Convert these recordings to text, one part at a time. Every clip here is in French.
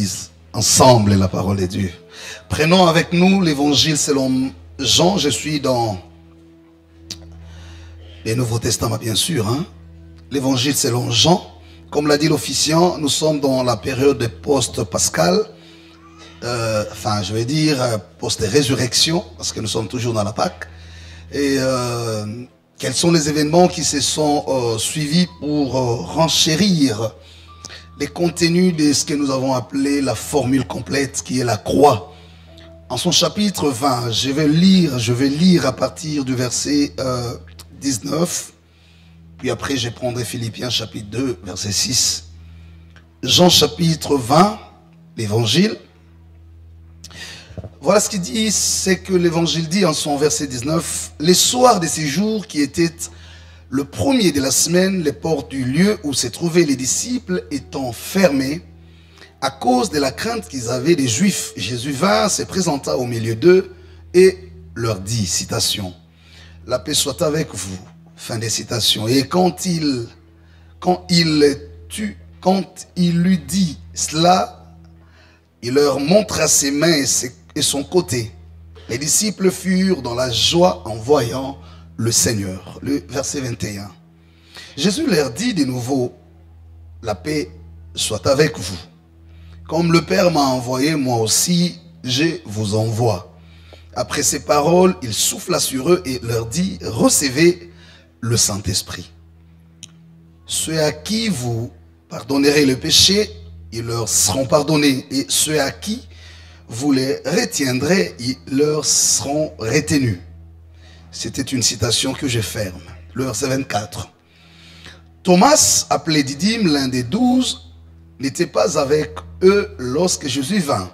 lise ensemble la parole de Dieu. Prenons avec nous l'évangile selon Jean. Je suis dans le Nouveau Testament, bien sûr. L'évangile selon Jean. Comme l'a dit l'officiant, nous sommes dans la période de post-pascal. Enfin, je vais dire post-résurrection, parce que nous sommes toujours dans la Pâque. Et quels sont les événements qui se sont suivis pour renchérir les contenus de ce que nous avons appelé la formule complète, qui est la croix. En son chapitre 20, je vais lire à partir du verset 19, puis après je prendrai Philippiens chapitre 2, verset 6. Jean chapitre 20, l'évangile. Voilà ce qu'il dit, c'est que l'évangile dit en son verset 19, les soirs de ces jours qui étaient le premier de la semaine, les portes du lieu où se trouvaient les disciples étant fermées, à cause de la crainte qu'ils avaient des Juifs, Jésus vint, se présenta au milieu d'eux et leur dit, citation, la paix soit avec vous, fin des citations. Et quand il lui dit cela, il leur montra ses mains et son côté. Les disciples furent dans la joie en voyant le Seigneur. Le verset 21. Jésus leur dit de nouveau, la paix soit avec vous. Comme le Père m'a envoyé, moi aussi, je vous envoie. Après ces paroles, il souffla sur eux et leur dit, recevez le Saint-Esprit. Ceux à qui vous pardonnerez le péché, ils leur seront pardonnés. Et ceux à qui vous les retiendrez, ils leur seront retenus. C'était une citation que je ferme. Le verset 24. Thomas, appelé Didyme, l'un des 12, n'était pas avec eux lorsque Jésus vint.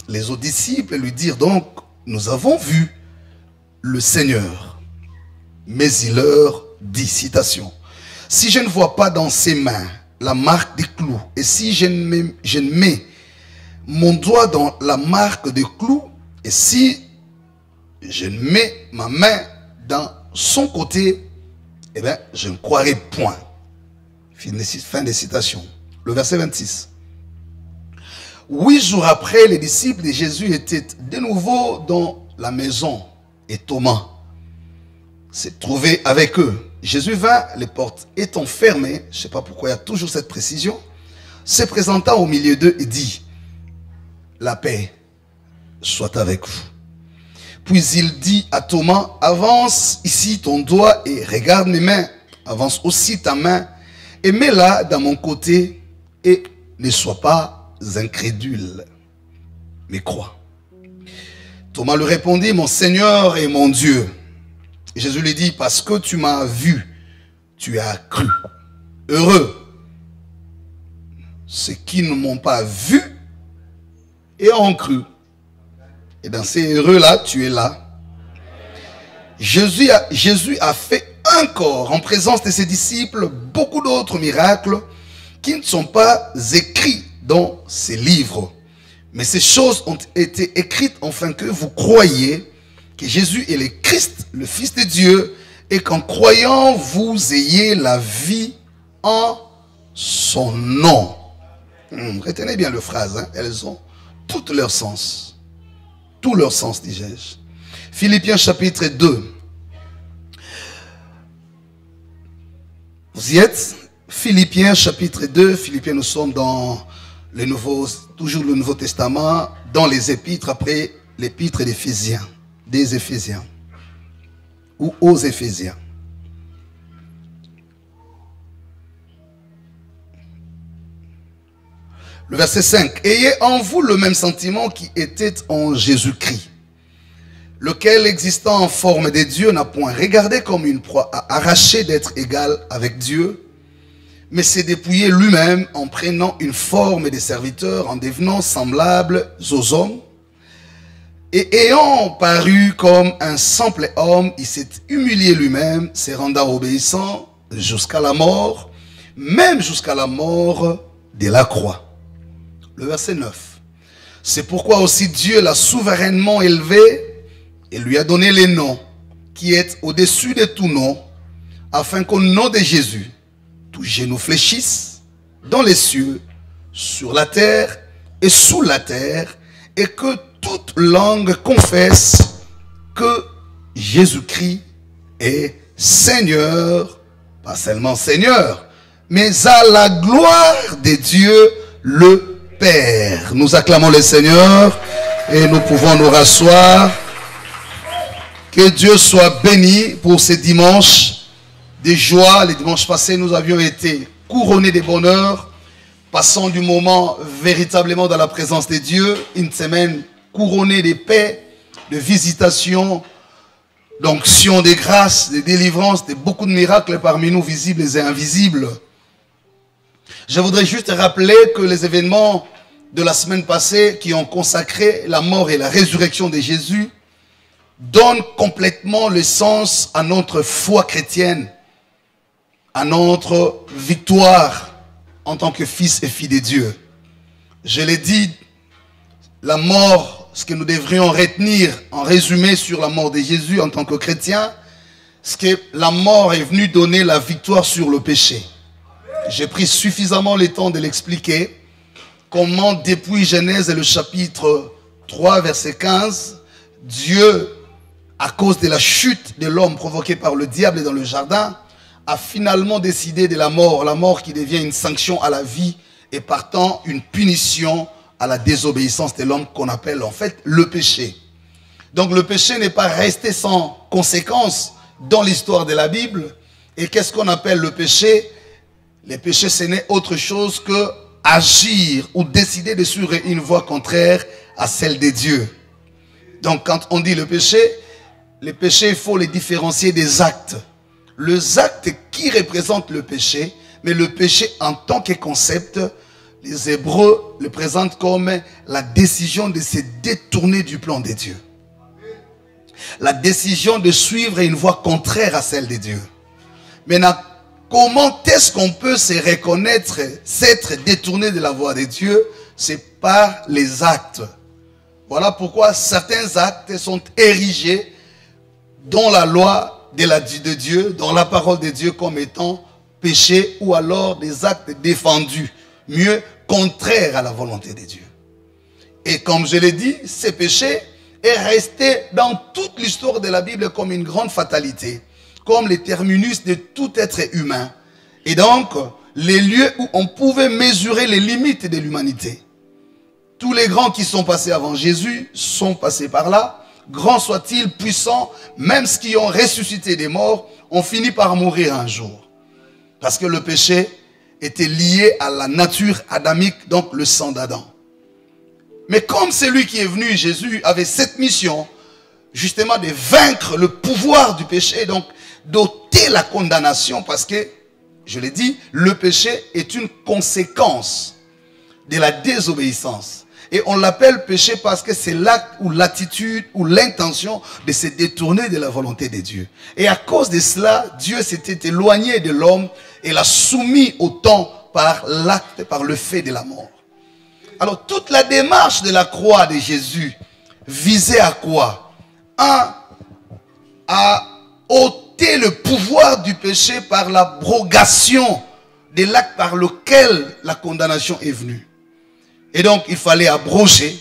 Les autres disciples lui dirent donc, nous avons vu le Seigneur. Mais il leur dit, citation, si je ne vois pas dans ses mains la marque des clous, et si je ne mets mon doigt dans la marque des clous, et si je ne mets ma main dans son côté, eh bien, je ne croirai point. Fin des citations. Le verset 26. 8 jours après, les disciples de Jésus étaient de nouveau dans la maison et Thomas s'est trouvé avec eux. Jésus vint, les portes étant fermées, je ne sais pas pourquoi il y a toujours cette précision, se présenta au milieu d'eux et dit, la paix soit avec vous. Puis il dit à Thomas, avance ici ton doigt et regarde mes mains, avance aussi ta main et mets-la dans mon côté et ne sois pas incrédule, mais crois. Thomas lui répondit, mon Seigneur et mon Dieu. Et Jésus lui dit, parce que tu m'as vu, tu as cru. Heureux ceux qui ne m'ont pas vu et ont cru. Et dans ces heureux-là, tu es là. Jésus a fait encore, en présence de ses disciples, beaucoup d'autres miracles qui ne sont pas écrits dans ces livres. Mais ces choses ont été écrites afin que vous croyiez que Jésus est le Christ, le Fils de Dieu, et qu'en croyant, vous ayez la vie en son nom. Retenez bien les phrases, elles ont tout leur sens. Tout leur sens, dis-je. Philippiens chapitre 2. Vous y êtes? Philippiens chapitre 2. Philippiens, nous sommes dans le toujours le Nouveau Testament, dans les épîtres, après l'épître d'Éphésiens, des Éphésiens, ou aux Éphésiens. Le verset 5. Ayez en vous le même sentiment qui était en Jésus-Christ, lequel, existant en forme de Dieu, n'a point regardé comme une proie à arracher d'être égal avec Dieu, mais s'est dépouillé lui-même en prenant une forme de serviteur, en devenant semblable aux hommes. Et ayant paru comme un simple homme, il s'est humilié lui-même, se rendant obéissant jusqu'à la mort, même jusqu'à la mort de la croix. Le verset 9. C'est pourquoi aussi Dieu l'a souverainement élevé et lui a donné les noms qui est au-dessus de tout nom, afin qu'au nom de Jésus, tout genou fléchisse dans les cieux, sur la terre et sous la terre, et que toute langue confesse que Jésus-Christ est Seigneur, pas seulement Seigneur, mais à la gloire de Dieu le Père. Nous acclamons le Seigneur et nous pouvons nous rasseoir. Que Dieu soit béni pour ces dimanches de joie. Les dimanches passés, nous avions été couronnés de bonheur, passant du moment véritablement dans la présence de Dieu, une semaine couronnée de paix, de visitation, d'onction, de grâce, de délivrance, de beaucoup de miracles parmi nous, visibles et invisibles. Je voudrais juste rappeler que les événements de la semaine passée qui ont consacré la mort et la résurrection de Jésus donnent complètement le sens à notre foi chrétienne, à notre victoire en tant que fils et filles de Dieu. Je l'ai dit, la mort, ce que nous devrions retenir en résumé sur la mort de Jésus en tant que chrétien, c'est que la mort est venue donner la victoire sur le péché. J'ai pris suffisamment le temps de l'expliquer, comment depuis Genèse le chapitre 3 verset 15, Dieu, à cause de la chute de l'homme provoquée par le diable dans le jardin, a finalement décidé de la mort qui devient une sanction à la vie et partant une punition à la désobéissance de l'homme qu'on appelle en fait le péché. Donc le péché n'est pas resté sans conséquence dans l'histoire de la Bible. Et qu'est-ce qu'on appelle le péché? Le péché, ce n'est autre chose que agir ou décider de suivre une voie contraire à celle de Dieu. Donc quand on dit le péché, il faut les différencier des actes. Les actes qui représentent le péché, mais le péché en tant que concept, les Hébreux le présentent comme la décision de se détourner du plan de Dieu. La décision de suivre une voie contraire à celle de Dieu. Maintenant, comment est-ce qu'on peut se reconnaître, s'être détourné de la voie de Dieu? C'est par les actes. Voilà pourquoi certains actes sont érigés dans la loi de Dieu, dans la parole de Dieu comme étant péché ou alors des actes défendus, mieux contraires à la volonté de Dieu. Et comme je l'ai dit, ce péché est resté dans toute l'histoire de la Bible comme une grande fatalité, comme les terminus de tout être humain. Et donc, les lieux où on pouvait mesurer les limites de l'humanité. Tous les grands qui sont passés avant Jésus sont passés par là. Grands soient-ils, puissants, même ceux qui ont ressuscité des morts, ont fini par mourir un jour. Parce que le péché était lié à la nature adamique, donc le sang d'Adam. Mais comme celui qui est venu, Jésus, avait cette mission, justement de vaincre le pouvoir du péché, donc d'ôter la condamnation, parce que, je l'ai dit, le péché est une conséquence de la désobéissance. Et on l'appelle péché parce que c'est l'acte ou l'attitude ou l'intention de se détourner de la volonté de Dieu. Et à cause de cela, Dieu s'était éloigné de l'homme et l'a soumis au temps par l'acte, par le fait de la mort. Alors toute la démarche de la croix de Jésus visait à quoi? À ôter le pouvoir du péché par l'abrogation de l'acte par lequel la condamnation est venue. Et donc, il fallait abroger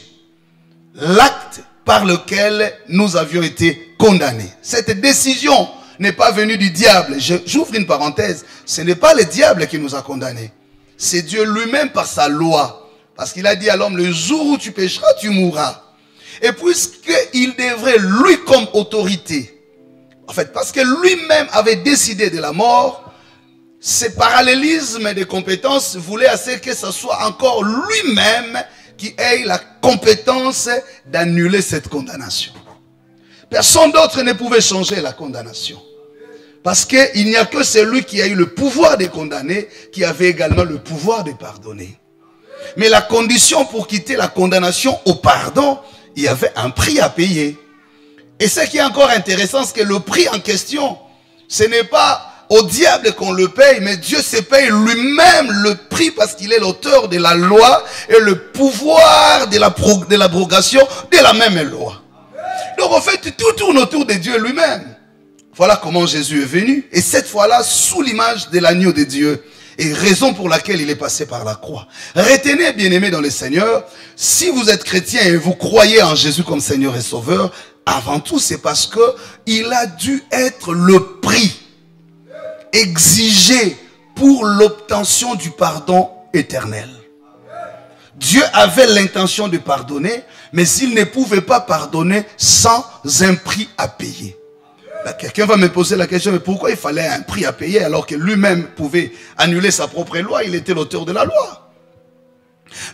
l'acte par lequel nous avions été condamnés. Cette décision n'est pas venue du diable. J'ouvre une parenthèse. Ce n'est pas le diable qui nous a condamnés. C'est Dieu lui-même par sa loi. Parce qu'il a dit à l'homme, le jour où tu pécheras, tu mourras. Et puisqu'il devrait, lui comme autorité, en fait, parce que lui-même avait décidé de la mort, ce parallélisme des compétences voulait assez que ce soit encore lui-même qui ait la compétence d'annuler cette condamnation. Personne d'autre ne pouvait changer la condamnation. Parce qu'il n'y a que celui qui a eu le pouvoir de condamner, qui avait également le pouvoir de pardonner. Mais la condition pour quitter la condamnation au pardon, il y avait un prix à payer. Et ce qui est encore intéressant, c'est que le prix en question, ce n'est pas au diable qu'on le paye, mais Dieu se paye lui-même le prix parce qu'il est l'auteur de la loi et le pouvoir de l'abrogation de la même loi. Donc en fait, tout tourne autour de Dieu lui-même. Voilà comment Jésus est venu. Et cette fois-là, sous l'image de l'agneau de Dieu. Et raison pour laquelle il est passé par la croix. Retenez, bien-aimés dans le Seigneur, si vous êtes chrétien et vous croyez en Jésus comme Seigneur et Sauveur, avant tout, c'est parce que il a dû être le prix exigé pour l'obtention du pardon éternel. Dieu avait l'intention de pardonner, mais il ne pouvait pas pardonner sans un prix à payer. Quelqu'un va me poser la question, mais pourquoi il fallait un prix à payer alors que lui-même pouvait annuler sa propre loi? Il était l'auteur de la loi.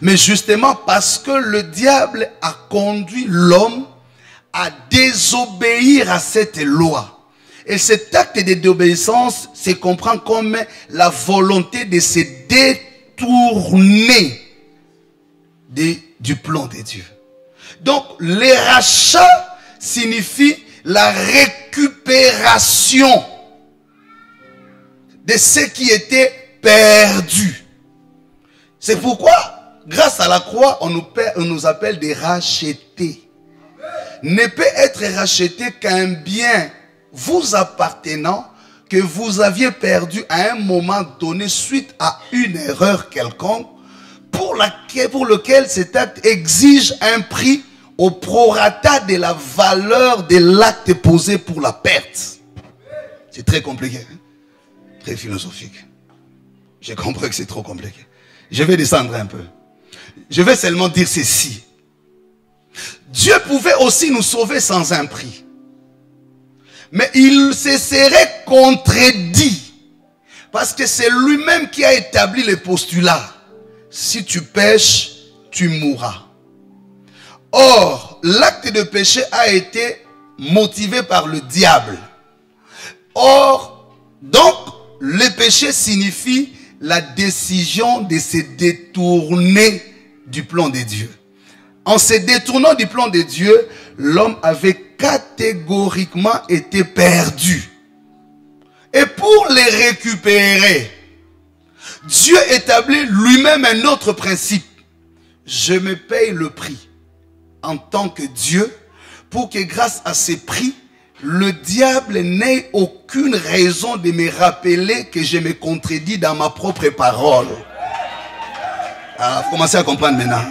Mais justement parce que le diable a conduit l'homme à désobéir à cette loi. Et cet acte de désobéissance se comprend comme la volonté de se détourner du plan de Dieu. Donc, les rachats signifient la récupération de ce qui était perdu. C'est pourquoi, grâce à la croix, on nous appelle des rachetés. Ne peut être racheté qu'un bien vous appartenant que vous aviez perdu à un moment donné suite à une erreur quelconque pour lequel cet acte exige un prix au prorata de la valeur de l'acte posé pour la perte. C'est très compliqué, hein? Très philosophique. J'ai compris que c'est trop compliqué. Je vais descendre un peu. Je vais seulement dire ceci. Dieu pouvait aussi nous sauver sans un prix. Mais il se serait contredit. Parce que c'est lui-même qui a établi le postulat. Si tu pêches, tu mourras. Or, l'acte de péché a été motivé par le diable. Or, donc, le péché signifie la décision de se détourner du plan de Dieu. En se détournant du plan de Dieu, l'homme avait catégoriquement été perdu. Et pour les récupérer, Dieu établit lui-même un autre principe. Je me paye le prix en tant que Dieu pour que grâce à ces prix, le diable n'ait aucune raison de me rappeler que je me contredis dans ma propre parole. Ah, vous commencez à comprendre maintenant.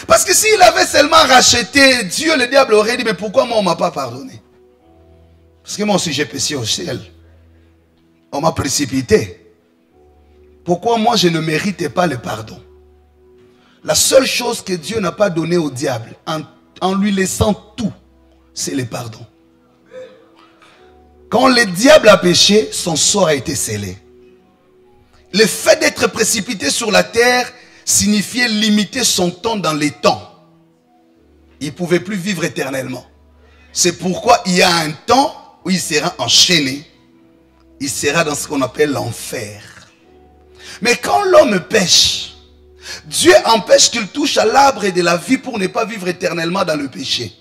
Parce que s'il avait seulement racheté Dieu, le diable aurait dit, mais pourquoi moi on ne m'a pas pardonné? Parce que moi aussi j'ai péché au ciel. On m'a précipité. Pourquoi moi je ne méritais pas le pardon? La seule chose que Dieu n'a pas donnée au diable, en lui laissant tout, c'est le pardon. Quand le diable a péché, son sort a été scellé. Le fait d'être précipité sur la terre signifiait limiter son temps dans les temps. Il ne pouvait plus vivre éternellement. C'est pourquoi il y a un temps où il sera enchaîné. Il sera dans ce qu'on appelle l'enfer. Mais quand l'homme pêche, Dieu empêche qu'il touche à l'arbre de la vie pour ne pas vivre éternellement dans le péché.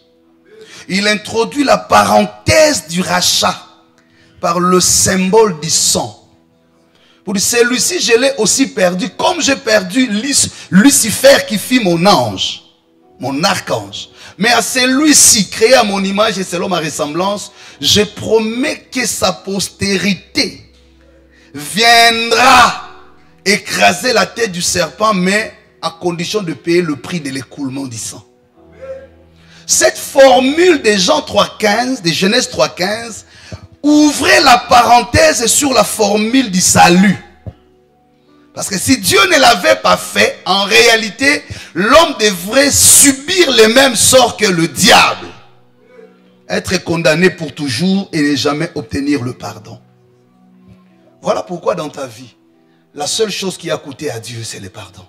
Il introduit la parenthèse du rachat par le symbole du sang. Pour dire, celui-ci, je l'ai aussi perdu, comme j'ai perdu Lucifer qui fit mon ange, mon archange. Mais à celui-ci, créé à mon image et selon ma ressemblance, je promets que sa postérité viendra écraser la tête du serpent, mais à condition de payer le prix de l'écoulement du sang. Cette formule de Jean 3,15, de Genèse 3,15, ouvrez la parenthèse sur la formule du salut. Parce que si Dieu ne l'avait pas fait, en réalité, l'homme devrait subir les mêmes sorts que le diable. Être condamné pour toujours et ne jamais obtenir le pardon. Voilà pourquoi dans ta vie, la seule chose qui a coûté à Dieu, c'est le pardon.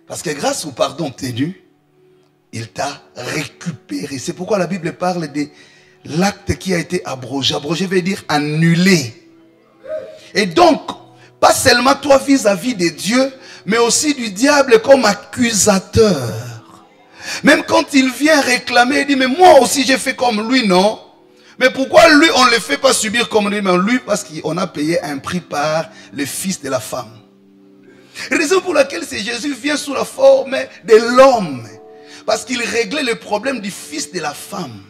Parce que grâce au pardon obtenu, il t'a récupéré. C'est pourquoi la Bible parle de l'acte qui a été abrogé. Abrogé veut dire annulé. Et donc, pas seulement toi vis-à-vis de Dieu, mais aussi du diable comme accusateur. Même quand il vient réclamer, il dit, mais moi aussi j'ai fait comme lui, non? Mais pourquoi lui, on ne le fait pas subir comme lui? Mais lui, parce qu'on a payé un prix par le fils de la femme. Raison pour laquelle Jésus vient sous la forme de l'homme. Parce qu'il réglait le problème du fils de la femme.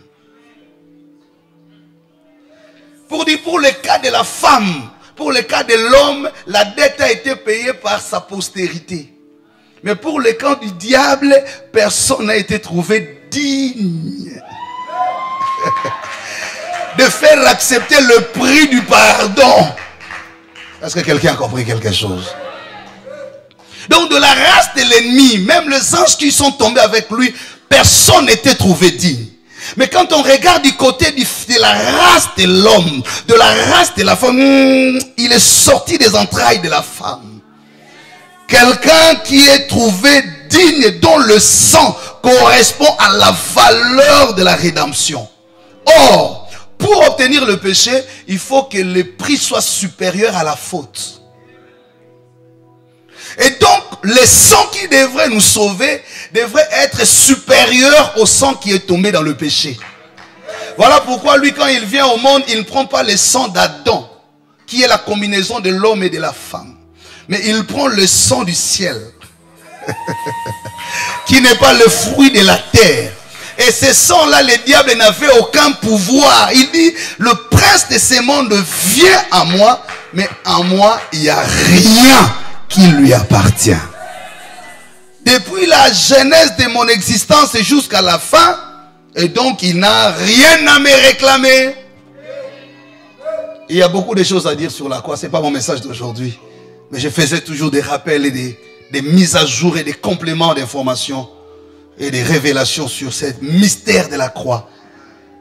Pour dire, pour le cas de la femme, pour le cas de l'homme, la dette a été payée par sa postérité. Mais pour le cas du diable, personne n'a été trouvé digne de faire accepter le prix du pardon. Est-ce que quelqu'un a compris quelque chose? Donc de la race de l'ennemi, même les anges qui sont tombés avec lui, personne n'était trouvé digne. Mais quand on regarde du côté de la race de l'homme, de la race de la femme, il est sorti des entrailles de la femme. Quelqu'un qui est trouvé digne, dont le sang correspond à la valeur de la rédemption. Or, pour obtenir le péché, il faut que le prix soit supérieur à la faute. Et donc, le sang qui devrait nous sauver devrait être supérieur au sang qui est tombé dans le péché. Voilà pourquoi lui, quand il vient au monde, il ne prend pas le sang d'Adam, qui est la combinaison de l'homme et de la femme. Mais il prend le sang du ciel, qui n'est pas le fruit de la terre. Et ce sang-là, le diable n'avait aucun pouvoir. Il dit, le prince de ce monde vient à moi, mais en moi, il n'y a rien qui lui appartient. Depuis la genèse de mon existence jusqu'à la fin, et donc il n'a rien à me réclamer. Il y a beaucoup de choses à dire sur la croix, ce n'est pas mon message d'aujourd'hui. Mais je faisais toujours des rappels et des mises à jour et des compléments d'informations et des révélations sur ce mystère de la croix.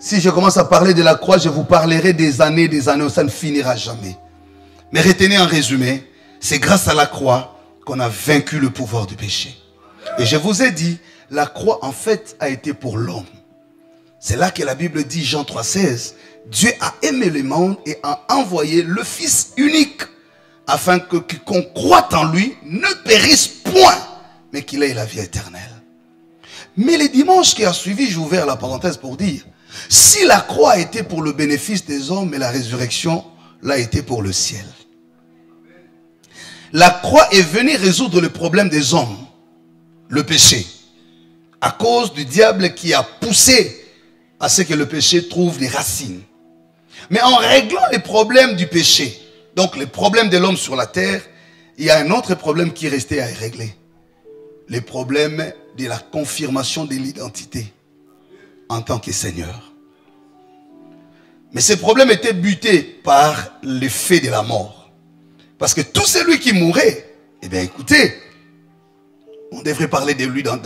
Si je commence à parler de la croix, je vous parlerai des années, ça ne finira jamais. Mais retenez en résumé, c'est grâce à la croix qu'on a vaincu le pouvoir du péché. Et je vous ai dit, la croix en fait a été pour l'homme. C'est là que la Bible dit, Jean 3,16, Dieu a aimé le monde et a envoyé le Fils unique, afin que quiconque croit en lui ne périsse point, mais qu'il ait la vie éternelle. Mais les dimanches qui a suivi, j'ai ouvert la parenthèse pour dire, si la croix a été pour le bénéfice des hommes, et la résurrection l'a été pour le ciel. La croix est venue résoudre le problème des hommes, le péché, à cause du diable qui a poussé à ce que le péché trouve des racines. Mais en réglant les problèmes du péché, donc les problèmes de l'homme sur la terre, il y a un autre problème qui restait à régler. Les problèmes de la confirmation de l'identité en tant que Seigneur. Mais ces problèmes étaient butés par l'effet de la mort. Parce que tout celui qui mourait, eh bien écoutez, on devrait parler de lui dans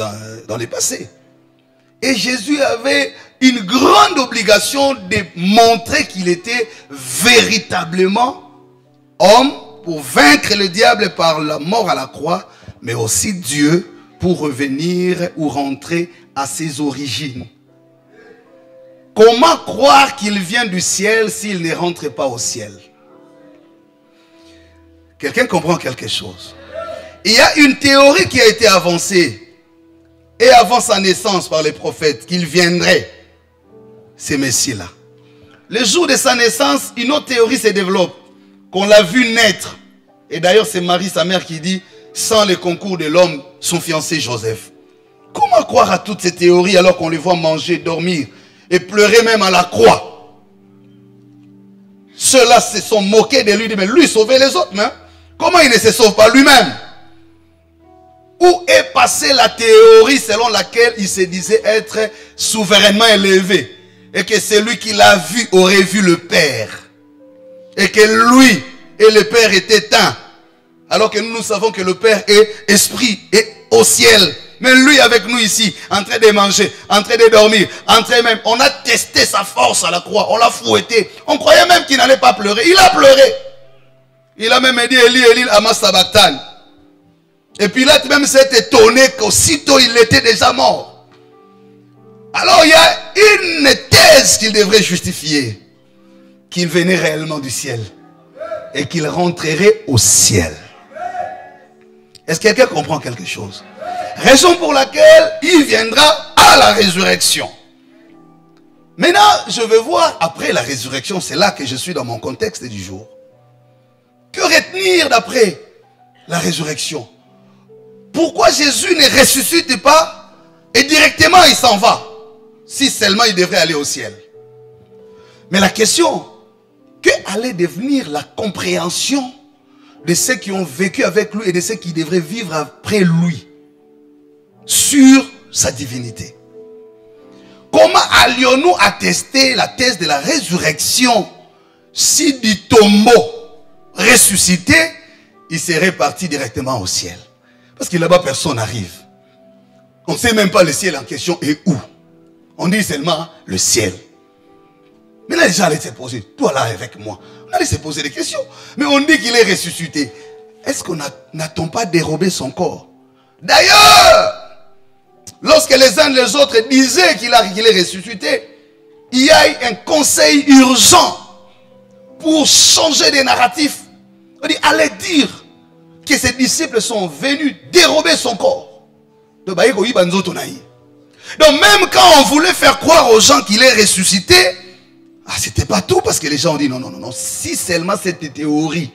le passé. Et Jésus avait une grande obligation de montrer qu'il était véritablement homme pour vaincre le diable par la mort à la croix, mais aussi Dieu pour revenir ou rentrer à ses origines. Comment croire qu'il vient du ciel s'il ne rentre pas au ciel? Quelqu'un comprend quelque chose? Il y a une théorie qui a été avancée, et avant sa naissance par les prophètes, qu'il viendrait, ce Messie-là. Le jour de sa naissance, une autre théorie se développe, qu'on l'a vu naître. Et d'ailleurs, c'est Marie, sa mère, qui dit, sans le concours de l'homme, son fiancé Joseph. Comment croire à toutes ces théories alors qu'on les voit manger, dormir et pleurer même à la croix? Ceux-là se sont moqués de lui, mais lui sauver les autres, hein? Comment il ne se sauve pas lui-même? Où est passée la théorie selon laquelle il se disait être souverainement élevé et que celui qui l'a vu aurait vu le Père et que lui et le Père étaient un, alors que nous savons que le Père est esprit et au ciel, mais lui avec nous ici en train de manger, en train de dormir, en train même, on a testé sa force à la croix, on l'a fouetté, on croyait même qu'il n'allait pas pleurer, il a pleuré, il a même dit Eli Eli lama sabachthani. Et puis là, même s'est étonné qu'aussitôt il était déjà mort. Alors il y a une thèse qu'il devrait justifier. Qu'il venait réellement du ciel. Et qu'il rentrerait au ciel. Est-ce que quelqu'un comprend quelque chose? Raison pour laquelle il viendra à la résurrection. Maintenant, je vais voir après la résurrection. C'est là que je suis dans mon contexte du jour. Que retenir d'après la résurrection? Pourquoi Jésus ne ressuscite pas et directement il s'en va? Si seulement il devrait aller au ciel. Mais la question, que allait devenir la compréhension de ceux qui ont vécu avec lui et de ceux qui devraient vivre après lui sur sa divinité? Comment allions-nous attester la thèse de la résurrection si du tombeau ressuscité, il serait parti directement au ciel? Parce que là-bas, personne n'arrive. On ne sait même pas le ciel en question est où. On dit seulement le ciel. Mais là, les gens allaient se poser, toi là avec moi, on allait se poser des questions. Mais on dit qu'il est ressuscité. Est-ce qu'on n'a-t-on pas dérobé son corps? D'ailleurs, lorsque les uns et les autres disaient qu'il est ressuscité, il y a eu un conseil urgent pour changer des narratifs. On dit, allez dire que ses disciples sont venus dérober son corps. Donc même quand on voulait faire croire aux gens qu'il est ressuscité, c'était pas tout, parce que les gens ont dit non, non, non, non, si seulement cette théorie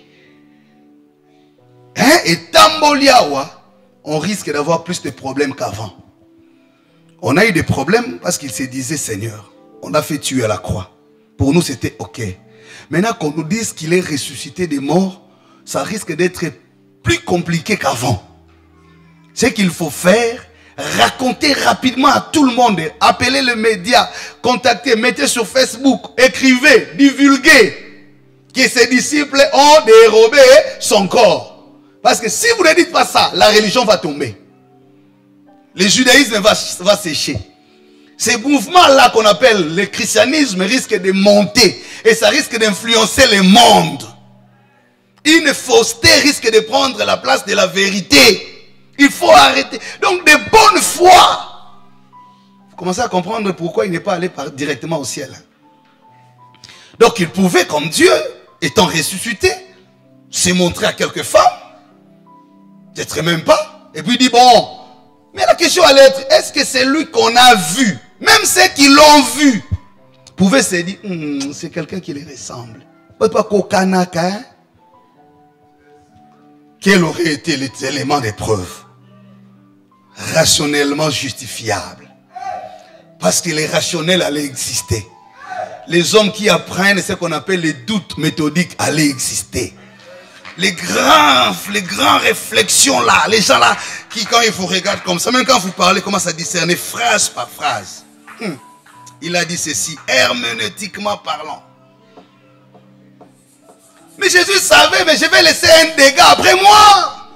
est tamboliawa, on risque d'avoir plus de problèmes qu'avant. On a eu des problèmes parce qu'il se disait Seigneur, on l'a fait tuer à la croix. Pour nous c'était ok. Maintenant qu'on nous dise qu'il est ressuscité des morts, ça risque d'être plus compliqué qu'avant. Ce qu'il faut faire, raconter rapidement à tout le monde, appeler les médias, contacter, mettez sur Facebook, écrivez, divulguez que ses disciples ont dérobé son corps. Parce que si vous ne dites pas ça, la religion va tomber. Le judaïsme va sécher. Ces mouvements-là qu'on appelle le christianisme risquent de monter et ça risque d'influencer le monde. Une fausseté risque de prendre la place de la vérité. Il faut arrêter. Donc de bonne foi. Vous commencez à comprendre pourquoi il n'est pas allé directement au ciel. Donc il pouvait, comme Dieu, étant ressuscité, se montrer à quelques femmes. Peut-être même pas. Et puis il dit, bon, mais la question allait être, est-ce que c'est lui qu'on a vu? Même ceux qui l'ont vu pouvaient se dire, c'est quelqu'un qui les ressemble. Pas Kokanaka, hein? Quel aurait été les éléments de preuve rationnellement justifiable? Parce que les rationnels allaient exister. Les hommes qui apprennent ce qu'on appelle les doutes méthodiques allaient exister. Les grands réflexions là, les gens là, qui quand ils vous regardent comme ça, même quand vous parlez, commencent à discerner phrase par phrase. Il a dit ceci, herméneutiquement parlant. Mais Jésus savait, mais je vais laisser un dégât après moi.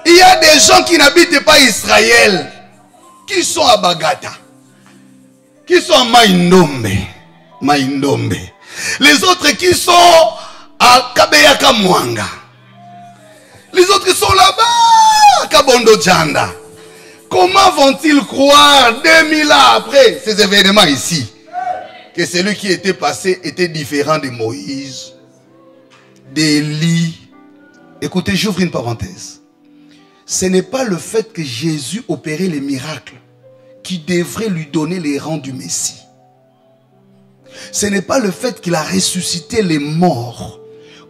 Il y a des gens qui n'habitent pas Israël, qui sont à Bagata, qui sont à Maïndombe. Les autres qui sont à Kabeyaka Mwanga. Les autres qui sont là-bas, à Kabondo Djanda. Comment vont-ils croire 2000 ans après ces événements ici, que celui qui était passé était différent de Moïse, d'Élie? Écoutez, j'ouvre une parenthèse. Ce n'est pas le fait que Jésus opérait les miracles qui devrait lui donner les rangs du Messie. Ce n'est pas le fait qu'il a ressuscité les morts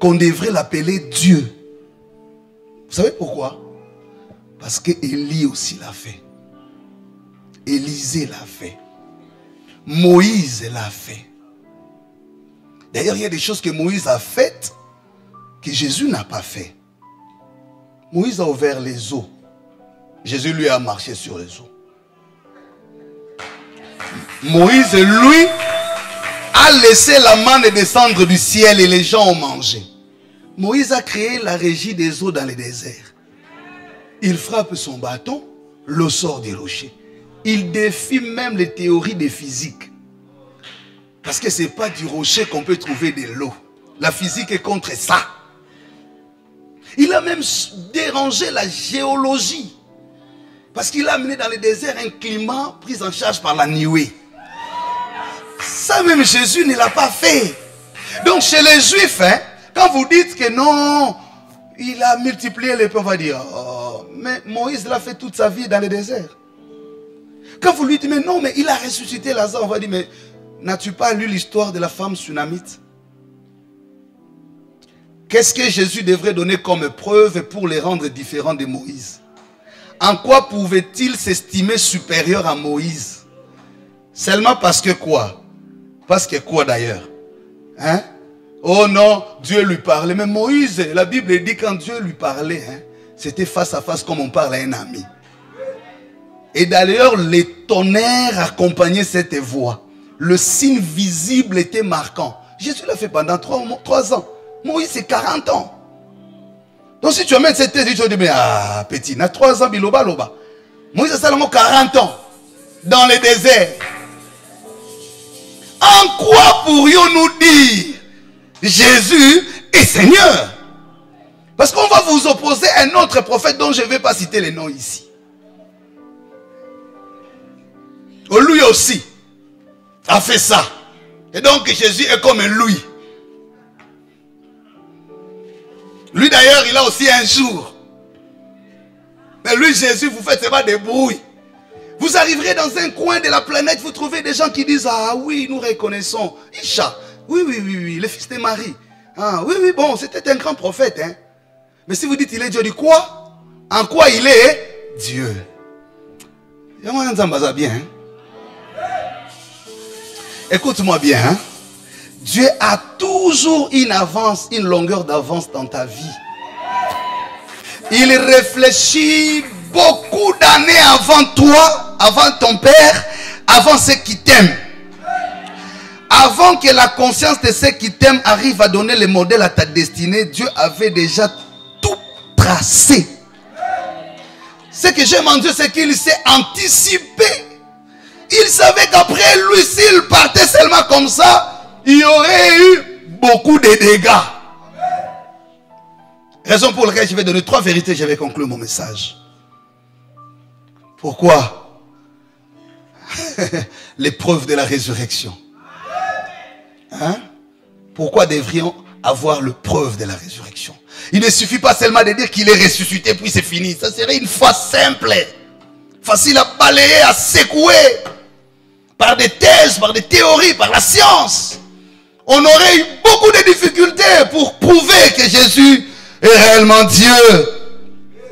qu'on devrait l'appeler Dieu. Vous savez pourquoi? Parce que Élie aussi l'a fait. Élisée l'a fait. Moïse l'a fait. D'ailleurs, il y a des choses que Moïse a faites que Jésus n'a pas fait. Moïse a ouvert les eaux. Jésus lui a marché sur les eaux. Moïse, lui, a laissé la manne descendre du ciel et les gens ont mangé. Moïse a créé la régie des eaux dans le désert. Il frappe son bâton, l'eau sort des rochers. Il défie même les théories de physique. Parce que ce n'est pas du rocher qu'on peut trouver de l'eau. La physique est contre ça. Il a même dérangé la géologie. Parce qu'il a amené dans le désert un climat pris en charge par la nuée. Ça même Jésus ne l'a pas fait. Donc chez les Juifs, quand vous dites que non, il a multiplié les peuples, on va dire, oh, mais Moïse l'a fait toute sa vie dans le désert. Quand vous lui dites, mais non, mais il a ressuscité Lazare, on va dire, mais n'as-tu pas lu l'histoire de la femme sunamite? Qu'est-ce que Jésus devrait donner comme preuve pour les rendre différents de Moïse? En quoi pouvait-il s'estimer supérieur à Moïse? Seulement parce que quoi? Parce que quoi d'ailleurs? Oh non, Dieu lui parlait. Mais Moïse, la Bible dit quand Dieu lui parlait, hein, c'était face à face comme on parle à un ami. Et d'ailleurs, les tonnerres accompagnaient cette voix. Le signe visible était marquant. Jésus l'a fait pendant 3 ans. Moïse, c'est 40 ans. Donc si tu amènes cette thèse, tu vas dire, mais ah, petit, il a 3 ans, biloba, loba. Moïse a seulement 40 ans. Dans le désert. En quoi pourrions-nous dire Jésus est Seigneur? Parce qu'on va vous opposer à un autre prophète dont je ne vais pas citer les noms ici. Lui aussi a fait ça. Et donc Jésus est comme lui. Lui d'ailleurs, il a aussi un jour. Mais lui, Jésus, vous faites seulement des bruits. Vous arriverez dans un coin de la planète, vous trouvez des gens qui disent, ah oui, nous reconnaissons Isha. Oui, le fils de Marie. Ah oui, bon, c'était un grand prophète. Hein. Mais si vous dites, il est Dieu, du quoi? En quoi il est Dieu? Bien. Hein? Écoute-moi bien. Hein? Dieu a toujours une longueur d'avance dans ta vie. Il réfléchit beaucoup d'années avant toi, avant ton père, avant ceux qui t'aiment. Avant que la conscience de ceux qui t'aiment arrive à donner le modèle à ta destinée, Dieu avait déjà tout tracé. Ce que j'aime en Dieu, c'est qu'il s'est anticipé. Il savait qu'après lui, s'il partait seulement comme ça, il y aurait eu beaucoup de dégâts. Raison pour laquelle je vais donner 3 vérités, je vais conclure mon message. Pourquoi? L'épreuve de la résurrection. Hein? Pourquoi devrions avoir l'épreuve de la résurrection? Il ne suffit pas seulement de dire qu'il est ressuscité puis c'est fini. Ça serait une foi simple, facile à balayer, à secouer par des thèses, par des théories, par la science. On aurait eu beaucoup de difficultés pour prouver que Jésus est réellement Dieu.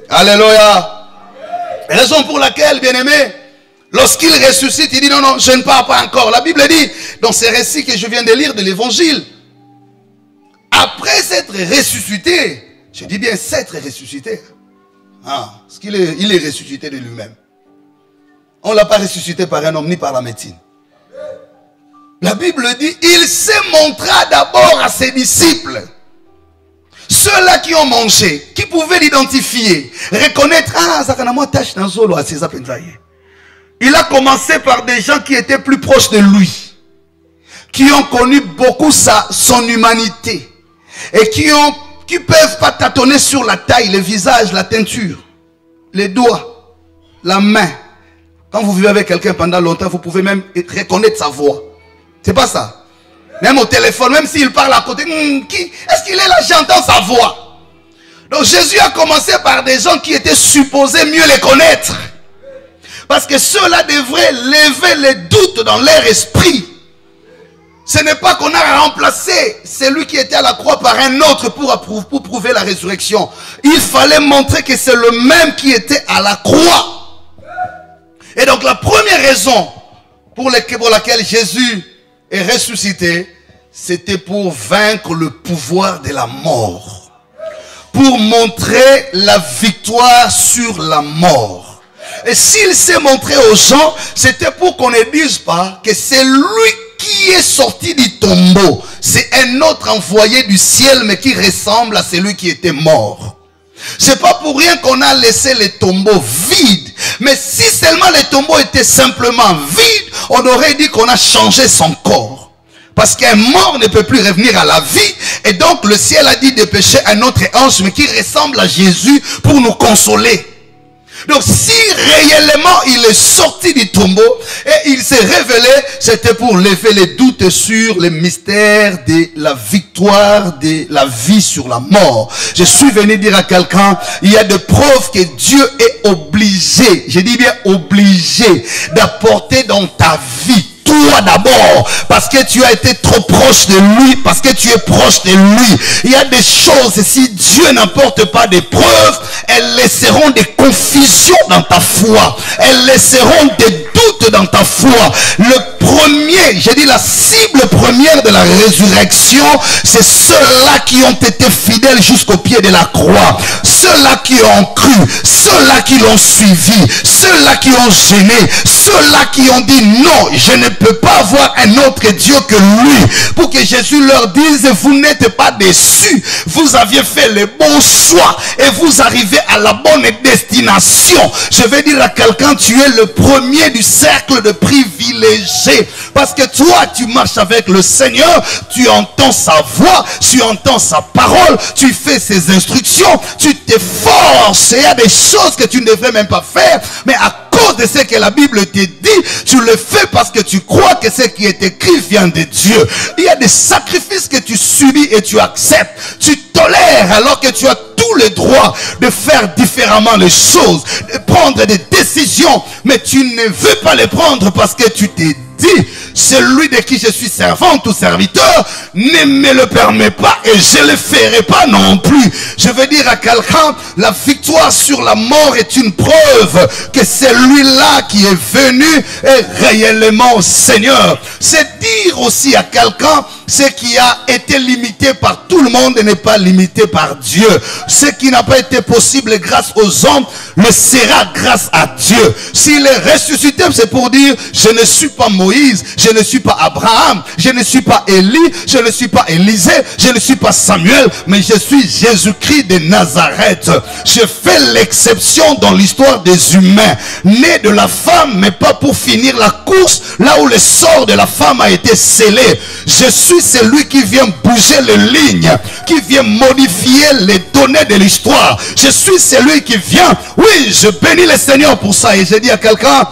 Alléluia. Raison pour laquelle, bien-aimé, lorsqu'il ressuscite, il dit non, je ne pars pas encore. La Bible dit, dans ces récits que je viens de lire de l'évangile, après s'être ressuscité, je dis bien s'être ressuscité, parce qu'il est ressuscité de lui-même. On ne l'a pas ressuscité par un homme ni par la médecine. La Bible dit, il se montra d'abord à ses disciples. Ceux-là qui ont mangé, qui pouvaient l'identifier, reconnaître, il a commencé par des gens qui étaient plus proches de lui, qui ont connu beaucoup son humanité, et qui peuvent pas tâtonner sur la taille, le visage, la teinture, les doigts, la main. Quand vous vivez avec quelqu'un pendant longtemps, vous pouvez même reconnaître sa voix. C'est pas ça? Même au téléphone, même s'il parle à côté, est-ce qu'il est là? J'entends sa voix. Donc Jésus a commencé par des gens qui étaient supposés mieux les connaître. Parce que ceux-là devraient lever les doutes dans leur esprit. Ce n'est pas qu'on a remplacé celui qui était à la croix par un autre pour prouver la résurrection. Il fallait montrer que c'est le même qui était à la croix. Et donc la première raison pour laquelle Jésus est ressuscité, c'était pour vaincre le pouvoir de la mort. Pour montrer la victoire sur la mort. Et s'il s'est montré aux gens, c'était pour qu'on ne dise pas que c'est lui qui est sorti du tombeau. C'est un autre envoyé du ciel, mais qui ressemble à celui qui était mort. C'est pas pour rien qu'on a laissé les tombeaux vides. Mais si seulement les tombeaux étaient simplement vides, on aurait dit qu'on a changé son corps. Parce qu'un mort ne peut plus revenir à la vie. Et donc le ciel a dit de dépêcher un autre ange, mais qui ressemble à Jésus pour nous consoler. Donc si réellement il est sorti du tombeau et il s'est révélé, c'était pour lever les doutes sur les mystères de la victoire de la vie sur la mort. Je suis venu dire à quelqu'un, il y a des preuves que Dieu est obligé, je dis bien obligé, d'apporter dans ta vie. Toi d'abord, parce que tu as été trop proche de lui, parce que tu es proche de lui. Il y a des choses, si Dieu n'apporte pas des preuves, elles laisseront des confusions dans ta foi. Elles laisseront des doutes dans ta foi. Le premiers, j'ai dit la cible première de la résurrection, c'est ceux-là qui ont été fidèles jusqu'au pied de la croix. Ceux-là qui ont cru, ceux-là qui l'ont suivi, ceux-là qui ont gêné, ceux-là qui ont dit non, je ne peux pas avoir un autre Dieu que lui. Pour que Jésus leur dise, vous n'êtes pas déçus, vous aviez fait le bon choix et vous arrivez à la bonne destination. Je vais dire à quelqu'un, tu es le premier du cercle de privilégiés. Parce que toi, tu marches avec le Seigneur, tu entends sa voix, tu entends sa parole, tu fais ses instructions, tu t'efforces. Il y a des choses que tu ne devrais même pas faire, mais à cause de ce que la Bible te dit, tu le fais parce que tu crois que ce qui est écrit vient de Dieu. Il y a des sacrifices que tu subis et tu acceptes. Tu tolères alors que tu as tout le droit de faire différemment les choses, de prendre des décisions, mais tu ne veux pas les prendre parce que tu t'es dit, celui de qui je suis servante ou serviteur ne me le permet pas et je ne le ferai pas non plus. Je veux dire à quelqu'un, la victoire sur la mort est une preuve que celui-là qui est venu est réellement Seigneur. C'est dire aussi à quelqu'un, ce qui a été limité par tout le monde n'est pas limité par Dieu. Ce qui n'a pas été possible grâce aux hommes le sera grâce à Dieu. S'il est ressuscité, c'est pour dire, je ne suis pas Moïse, je ne suis pas Abraham, je ne suis pas Élie, je ne suis pas Élisée, je ne suis pas Samuel, mais je suis Jésus-Christ de Nazareth. Je fais l'exception dans l'histoire des humains, né de la femme, mais pas pour finir la course, là où le sort de la femme a été scellé. Je suis celui qui vient bouger les lignes, qui vient modifier les données de l'histoire. Je suis celui qui vient, oui, je bénis le Seigneur pour ça. Et je dis à quelqu'un,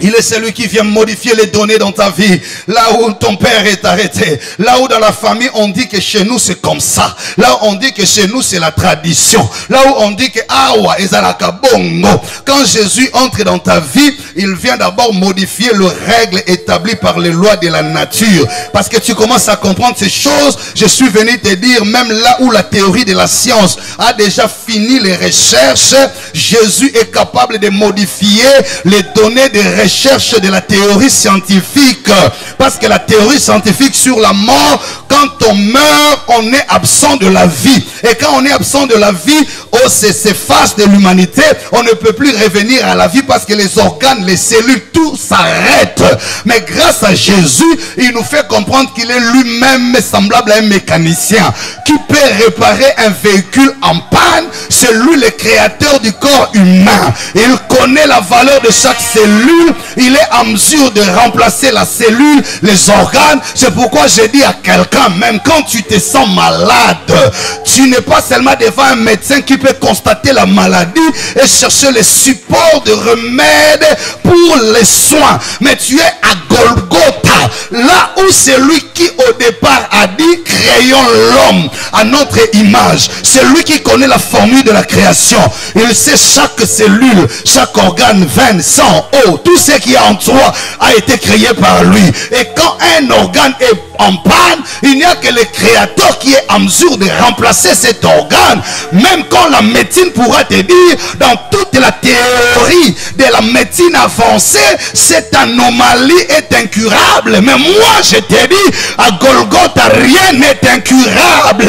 il est celui qui vient modifier les données dans ta vie. Là où ton père est arrêté. Là où dans la famille on dit que chez nous c'est comme ça. Là où on dit que chez nous c'est la tradition. Là où on dit que awa ezalaka bongo. Quand Jésus entre dans ta vie, il vient d'abord modifier les règles établies par les lois de la nature. Parce que tu commences à comprendre ces choses. Je suis venu te dire, même là où la théorie de la science a déjà fini les recherches, Jésus est capable de modifier les données de recherche de la théorie scientifique. Parce que la théorie scientifique sur la mort, quand on meurt, on est absent de la vie. Et quand on est absent de la vie, oh, c'est s'efface de l'humanité. On ne peut plus revenir à la vie parce que les organes, les cellules, tout s'arrête. Mais grâce à Jésus, il nous fait comprendre qu'il est lui-même semblable à un mécanicien qui peut réparer un véhicule en panne. C'est lui le créateur du corps humain. Il connaît la valeur de chaque cellule. Il est en mesure de remplacer la cellule, les organes. C'est pourquoi je dis à quelqu'un, même quand tu te sens malade, tu n'es pas seulement devant un médecin qui peut constater la maladie et chercher les supports de remède pour les soins, mais tu es à Golgotha, là où c'est lui qui au départ a dit, créons l'homme à notre image. C'est lui qui connaît la formule de la création. Il sait chaque cellule, chaque organe, veine, sang, eau, tout ce qui est en toi a été créé par lui. Et quand un organe est en panne, il n'y a que le créateur qui est en mesure de remplacer cet organe. Même quand la médecine pourra te dire, dans toute la théorie de la médecine avancée, cette anomalie est incurable. Mais moi je te dis, à Golgotha, rien n'est incurable.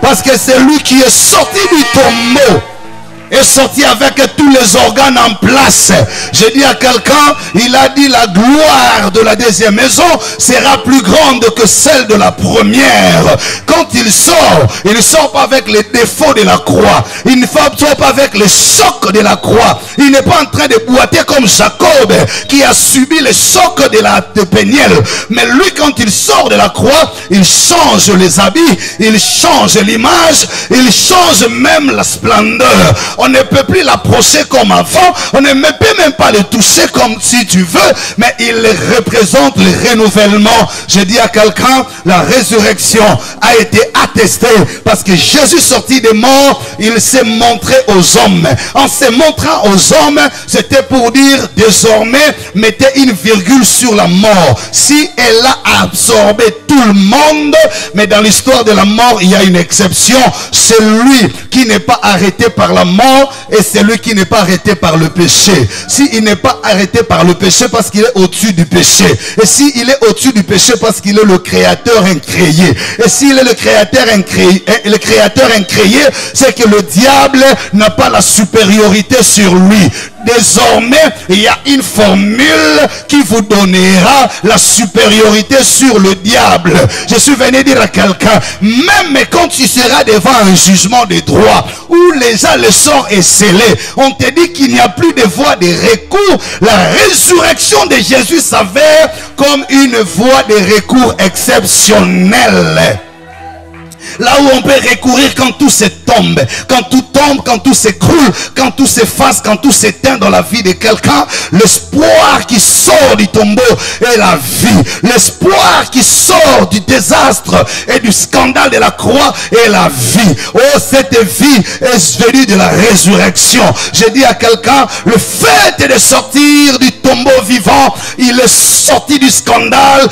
Parce que c'est lui qui est sorti du tombeau, est sorti avec tous les organes en place. Je dis à quelqu'un, il a dit, la gloire de la deuxième maison sera plus grande que celle de la première. Quand il sort pas avec les défauts de la croix. Il ne sort pas avec les chocs de la croix. Il n'est pas en train de boiter comme Jacob qui a subi les chocs de la péniel. Mais lui, quand il sort de la croix, il change les habits, il change l'image, il change même la splendeur. On ne peut plus l'approcher comme avant. On ne peut même pas le toucher comme si tu veux. Mais il représente le renouvellement. Je dis à quelqu'un, la résurrection a été attestée. Parce que Jésus sorti des morts, il s'est montré aux hommes. En se montrant aux hommes, c'était pour dire désormais, mettez une virgule sur la mort. Si elle a absorbé tout le monde, mais dans l'histoire de la mort, il y a une exception. Celui qui n'est pas arrêté par la mort jugement est celui qui n'est pas arrêté par le péché. S'il n'est pas arrêté par le péché parce qu'il est au-dessus du péché. Et s'il est au-dessus du péché parce qu'il est le créateur incréé. Et s'il est le créateur incréé, c'est que le diable n'a pas la supériorité sur lui. Désormais, il y a une formule qui vous donnera la supériorité sur le diable. Je suis venu dire à quelqu'un, même quand tu seras devant un jugement de droit, où déjà le sort est scellé, on te dit qu'il n'y a plus de voie de recours, la résurrection de Jésus s'avère comme une voie de recours exceptionnelle. Là où on peut recourir quand tout se tombe, quand tout s'écroule, quand tout s'efface, quand tout s'éteint dans la vie de quelqu'un, l'espoir qui sort du tombeau est la vie. L'espoir qui sort du désastre et du scandale de la croix est la vie. Oh, cette vie est venue de la résurrection. Je dis à quelqu'un, le fait de sortir du tombeau vivant, il est sorti du scandale